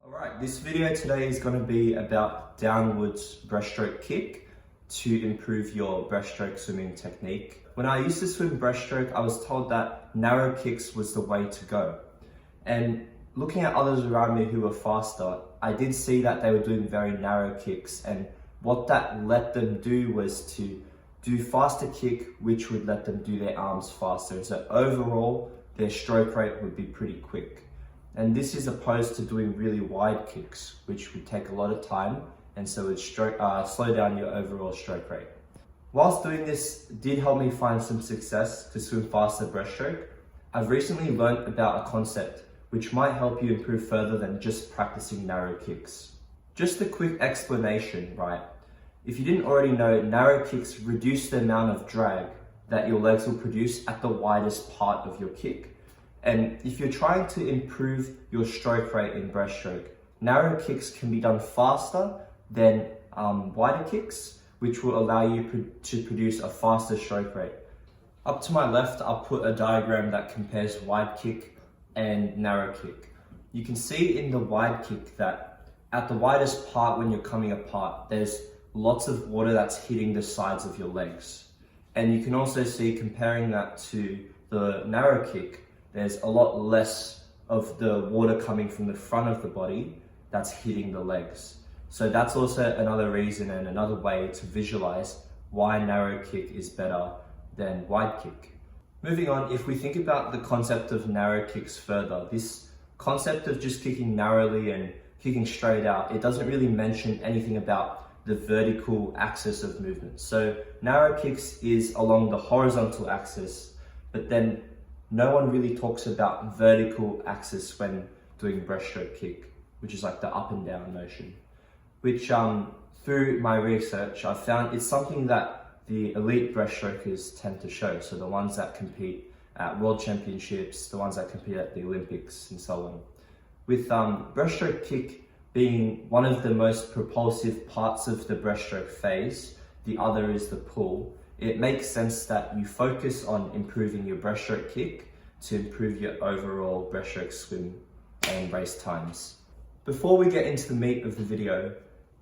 Alright, this video today is going to be about downwards breaststroke kick to improve your breaststroke swimming technique. When I used to swim breaststroke, I was told that narrow kicks was the way to go. And looking at others around me who were faster, I did see that they were doing very narrow kicks, and what that let them do was to do faster kick, which would let them do their arms faster. So overall, their stroke rate would be pretty quick. And this is opposed to doing really wide kicks, which would take a lot of time, and so it would slow down your overall stroke rate. Whilst doing this did help me find some success to swim faster breaststroke, I've recently learned about a concept which might help you improve further than just practicing narrow kicks. Just a quick explanation, right? If you didn't already know, narrow kicks reduce the amount of drag that your legs will produce at the widest part of your kick. And if you're trying to improve your stroke rate in breaststroke, narrow kicks can be done faster than wider kicks, which will allow you to produce a faster stroke rate. Up to my left, I'll put a diagram that compares wide kick and narrow kick. You can see in the wide kick that at the widest part when you're coming apart, there's lots of water that's hitting the sides of your legs. And you can also see, comparing that to the narrow kick, there's a lot less of the water coming from the front of the body that's hitting the legs. So that's also another reason and another way to visualize why narrow kick is better than wide kick. Moving on, if we think about the concept of narrow kicks further, this concept of just kicking narrowly and kicking straight out, it doesn't really mention anything about the vertical axis of movement. So narrow kicks is along the horizontal axis, but then no one really talks about vertical axis when doing breaststroke kick, which is like the up and down motion, which through my research, I found it's something that the elite breaststrokers tend to show. So the ones that compete at world championships, the ones that compete at the Olympics and so on. With breaststroke kick being one of the most propulsive parts of the breaststroke phase, the other is the pull. It makes sense that you focus on improving your breaststroke kick to improve your overall breaststroke swim and race times. Before we get into the meat of the video,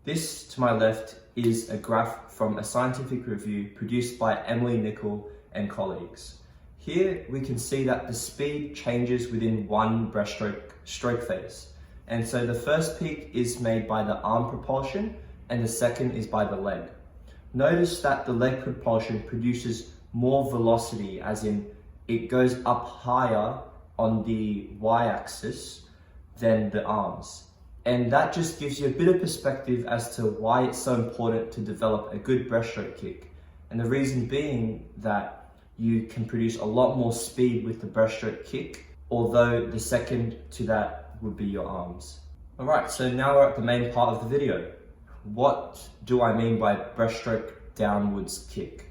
this to my left is a graph from a scientific review produced by Emily Nicol and colleagues. Here we can see that the speed changes within one breaststroke stroke phase. And so the first peak is made by the arm propulsion and the second is by the leg. Notice that the leg propulsion produces more velocity, as in it goes up higher on the y-axis than the arms. And that just gives you a bit of perspective as to why it's so important to develop a good breaststroke kick. And the reason being that you can produce a lot more speed with the breaststroke kick, although the second to that would be your arms. Alright, so now we're at the main part of the video. What do I mean by breaststroke downwards kick?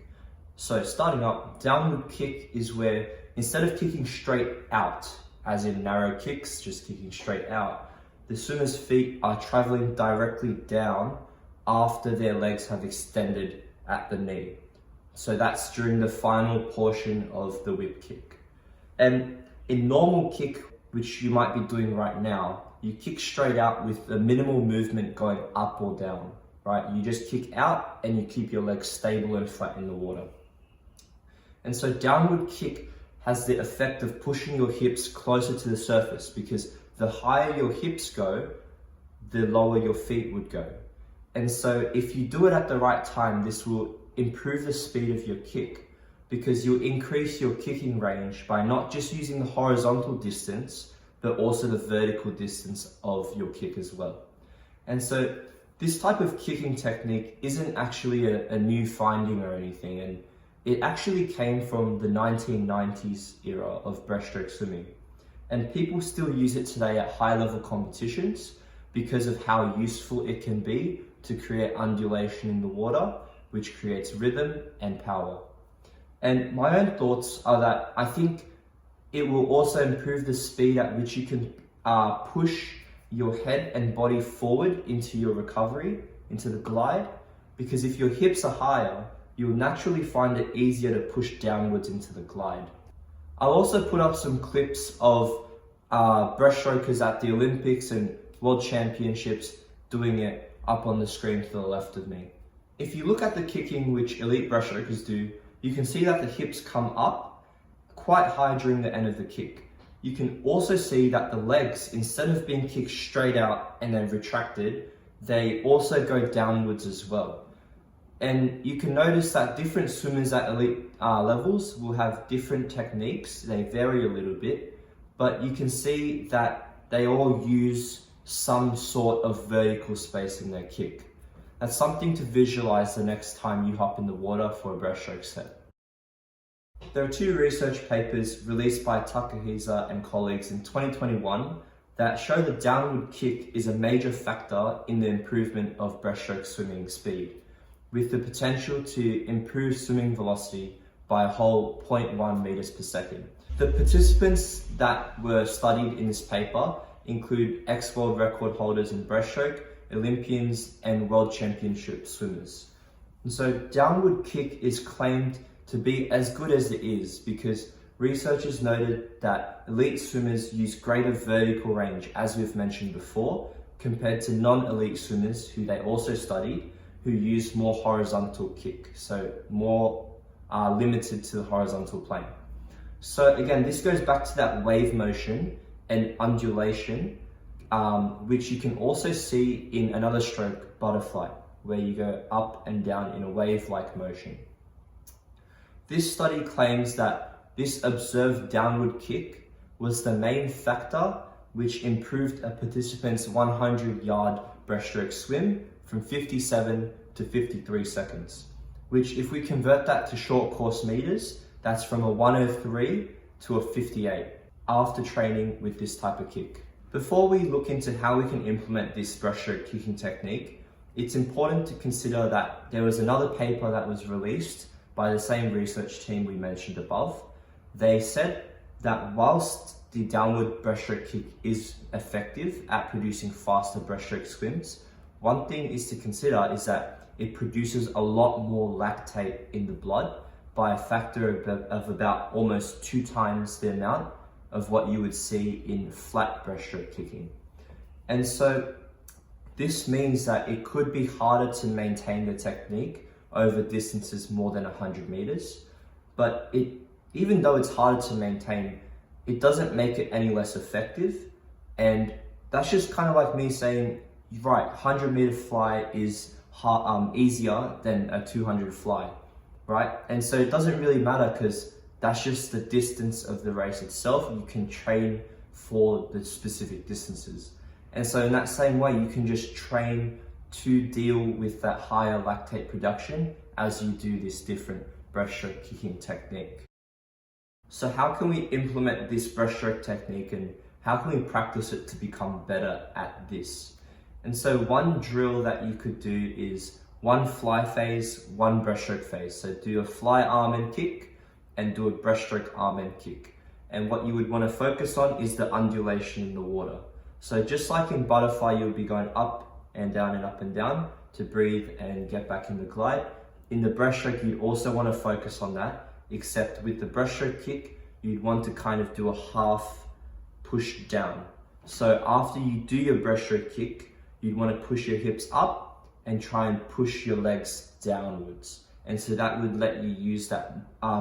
So starting up, downward kick is where instead of kicking straight out, as in narrow kicks, just kicking straight out, the swimmer's feet are traveling directly down after their legs have extended at the knee. So that's during the final portion of the whip kick. And in normal kick, which you might be doing right now, you kick straight out with the minimal movement going up or down, right? You just kick out and you keep your legs stable and flat in the water. And so downward kick has the effect of pushing your hips closer to the surface, because the higher your hips go, the lower your feet would go. And so if you do it at the right time, this will improve the speed of your kick, because you'll increase your kicking range by not just using the horizontal distance, but also the vertical distance of your kick as well. And so this type of kicking technique isn't actually a new finding or anything, and it actually came from the 1990s era of breaststroke swimming. And people still use it today at high-level competitions because of how useful it can be to create undulation in the water, which creates rhythm and power. And my own thoughts are that I think it will also improve the speed at which you can push your head and body forward into your recovery, into the glide, because if your hips are higher, you'll naturally find it easier to push downwards into the glide. I'll also put up some clips of breaststrokers at the Olympics and world championships doing it up on the screen to the left of me. If you look at the kicking which elite breaststrokers do, you can see that the hips come up quite high during the end of the kick. You can also see that the legs, instead of being kicked straight out and then retracted, they also go downwards as well. And you can notice that different swimmers at elite levels will have different techniques. They vary a little bit, but you can see that they all use some sort of vertical space in their kick. That's something to visualize the next time you hop in the water for a breaststroke set. There are 2 research papers released by Takahisa and colleagues in 2021 that show the downward kick is a major factor in the improvement of breaststroke swimming speed, with the potential to improve swimming velocity by a whole 0.1 meters per second. The participants that were studied in this paper include ex-world record holders in breaststroke, Olympians, and world championship swimmers. And so downward kick is claimed to be as good as it is because researchers noted that elite swimmers use greater vertical range, as we've mentioned before, compared to non-elite swimmers who they also studied, who use more horizontal kick, so more limited to the horizontal plane. So again, this goes back to that wave motion and undulation, which you can also see in another stroke, butterfly, where you go up and down in a wave-like motion. This study claims that this observed downward kick was the main factor which improved a participant's 100-yard breaststroke swim from 57 to 53 seconds, which if we convert that to short course meters, that's from a 103 to a 58 after training with this type of kick. Before we look into how we can implement this breaststroke kicking technique, it's important to consider that there was another paper that was released by the same research team we mentioned above. They said that whilst the downward breaststroke kick is effective at producing faster breaststroke swims, one thing is to consider is that it produces a lot more lactate in the blood by a factor of about almost 2 times the amount of what you would see in flat breaststroke kicking. And so this means that it could be harder to maintain the technique over distances more than 100 meters, but even though it's harder to maintain, it doesn't make it any less effective. And that's just kind of like me saying, right, 100-meter fly is easier than a 200 fly, right? And so it doesn't really matter because that's just the distance of the race itself. You can train for the specific distances. And so in that same way, you can just train to deal with that higher lactate production as you do this different breaststroke kicking technique. So how can we implement this breaststroke technique and how can we practice it to become better at this? And so one drill that you could do is 1 fly phase, 1 breaststroke phase. So do a fly arm and kick and do a breaststroke arm and kick. And what you would want to focus on is the undulation in the water. So just like in butterfly, you'll be going up and down to breathe and get back in the glide. In the breaststroke, you'd also want to focus on that, except with the breaststroke kick, you'd want to kind of do a half push down. So after you do your breaststroke kick, you'd want to push your hips up and try and push your legs downwards. And so that would let you use that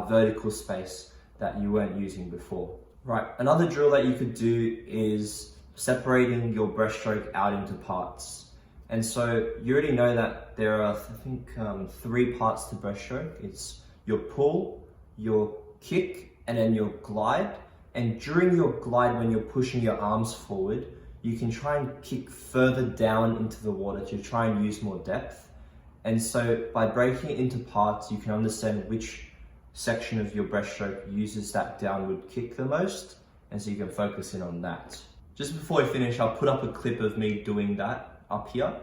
vertical space that you weren't using before. Right, another drill that you could do is separating your breaststroke out into parts. And so you already know that there are, I think, 3 parts to breaststroke. It's your pull, your kick, and then your glide. And during your glide, when you're pushing your arms forward, you can try and kick further down into the water to try and use more depth. And so by breaking it into parts, you can understand which section of your breaststroke uses that downward kick the most. And so you can focus in on that. Just before we finish, I'll put up a clip of me doing that up here.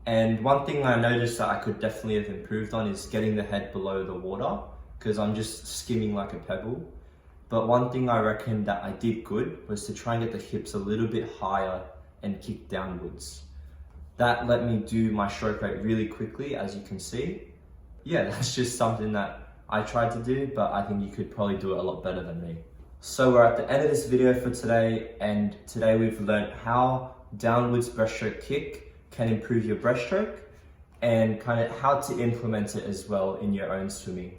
And one thing I noticed that I could definitely have improved on is getting the head below the water, because I'm just skimming like a pebble. But one thing I reckon that I did good was to try and get the hips a little bit higher and kick downwards. That let me do my stroke rate really quickly, as you can see. Yeah, that's just something that I tried to do, but I think you could probably do it a lot better than me. So we're at the end of this video for today, and today we've learned how downwards breaststroke kick can improve your breaststroke and kind of how to implement it as well in your own swimming.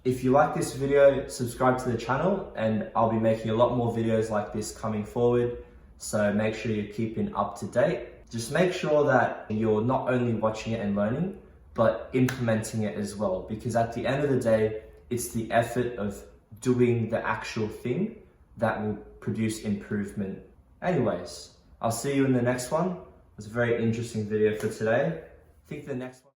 If you like this video, subscribe to the channel and I'll be making a lot more videos like this coming forward. So make sure you're keeping up to date. Just make sure that you're not only watching it and learning, but implementing it as well. Because at the end of the day, it's the effort of doing the actual thing that will produce improvement. Anyways, I'll see you in the next one. It was a very interesting video for today. I think the next one